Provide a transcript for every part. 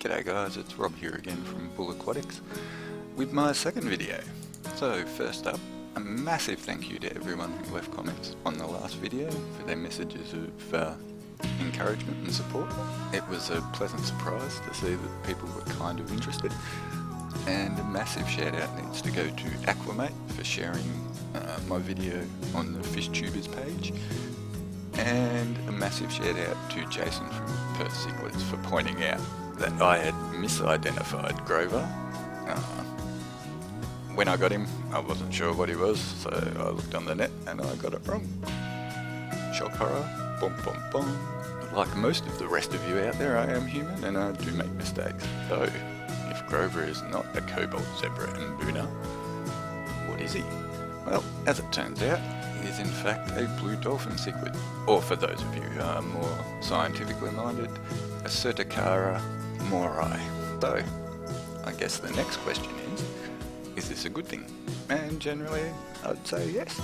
G'day guys, it's Rob here again from Bull Aquatics with my second video. So first up, a massive thank you to everyone who left comments on the last video for their messages of encouragement and support. It was a pleasant surprise to see that people were kind of interested. And a massive shout out needs to go to Aquamate for sharing my video on the Fish Tubers page. And a massive shout out to Jason from Cichlids for pointing out that I had misidentified Grover. When I got him, I wasn't sure what he was, so I looked on the net and I got it wrong. Shock horror, boom boom boom. Like most of the rest of you out there, I am human and I do make mistakes. So, if Grover is not a cobalt zebra and Boona, what is he? Well, as it turns out, he is in fact a blue dolphin cichlid, or for those of you who are more scientifically minded, a Certicara morai. So, I guess the next question is this a good thing? And generally, I'd say yes.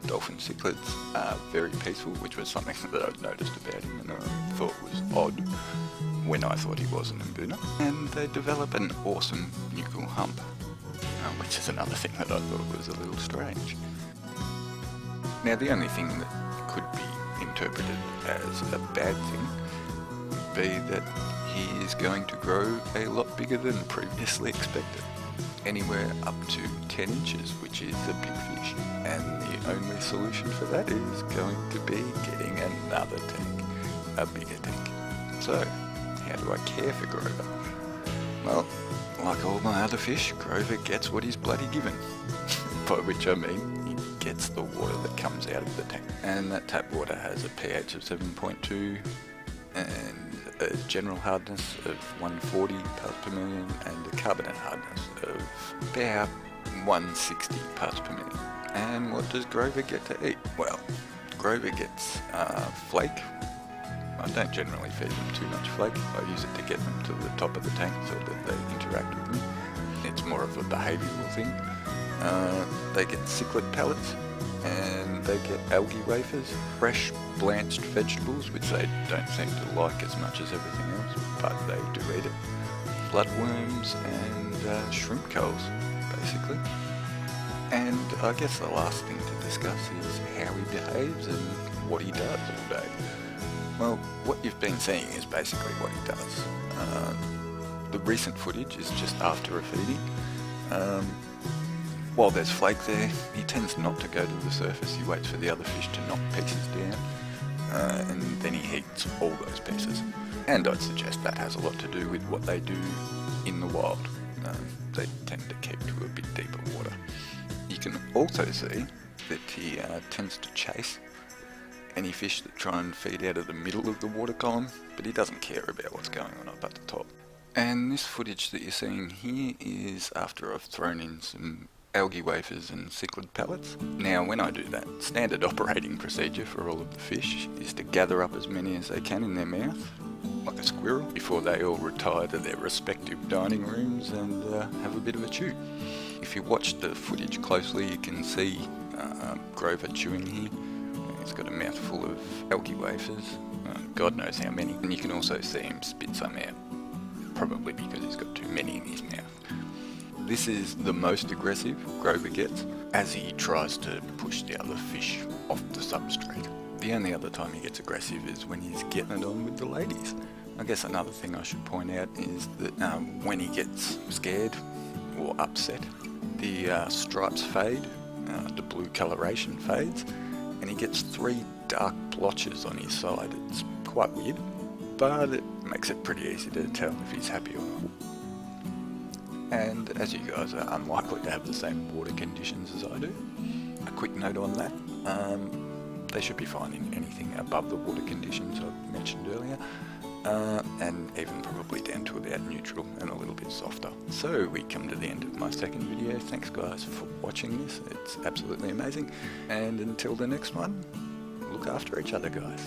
Dolphin cichlids are very peaceful, which was something that I'd noticed about him and I thought was odd when I thought he was an Mbuna. And they develop an awesome nuchal hump, which is another thing that I thought was a little strange. Now the only thing that could be interpreted as a bad thing would be that he is going to grow a lot bigger than previously expected. Anywhere up to 10 inches, which is a big fish. And the only solution for that is going to be getting another tank, a bigger tank. So, how do I care for Grover? Well, like all my other fish, Grover gets what he's bloody given. By which I mean, he gets the water that comes out of the tank. And that tap water has a pH of 7.2 and a general hardness of 140 parts per million and a carbonate hardness of about 160 parts per million. And what does Grover get to eat? Well, Grover gets flake. I don't generally feed them too much flake. I use it to get them to the top of the tank so that they interact with me. It's more of a behavioural thing. They get cichlid pellets and they get algae wafers, fresh blanched vegetables, which they don't seem to like as much as everything else, but they do eat it. Bloodworms and shrimp culls, basically. And I guess the last thing to discuss is how he behaves and what he does all day. Well, what you've been seeing is basically what he does. The recent footage is just after a feeding. While there's flake there, he tends not to go to the surface. He waits for the other fish to knock pieces down, and then he eats all those pieces. And I'd suggest that has a lot to do with what they do in the wild. They tend to keep to a bit deeper water. You can also see that he tends to chase any fish that try and feed out of the middle of the water column, but he doesn't care about what's going on up at the top. And this footage that you're seeing here is after I've thrown in some algae wafers and cichlid pellets. Now when I do that, standard operating procedure for all of the fish is to gather up as many as they can in their mouth, like a squirrel, before they all retire to their respective dining rooms and have a bit of a chew. If you watch the footage closely, you can see Grover chewing here. He's got a mouthful of algae wafers, God knows how many, and you can also see him spit some out, probably because he's got too many in his mouth. This is the most aggressive Grover gets as he tries to push the other fish off the substrate. The only other time he gets aggressive is when he's getting it on with the ladies. I guess another thing I should point out is that when he gets scared or upset, the stripes fade, the blue coloration fades, and he gets 3 dark blotches on his side. It's quite weird, but it makes it pretty easy to tell if he's happy or not. And as you guys are unlikely to have the same water conditions as I do, a quick note on that, they should be fine in anything above the water conditions I mentioned earlier, and even probably down to about neutral and a little bit softer. So we come to the end of my second video. Thanks guys for watching this, it's absolutely amazing, and until the next one, look after each other guys.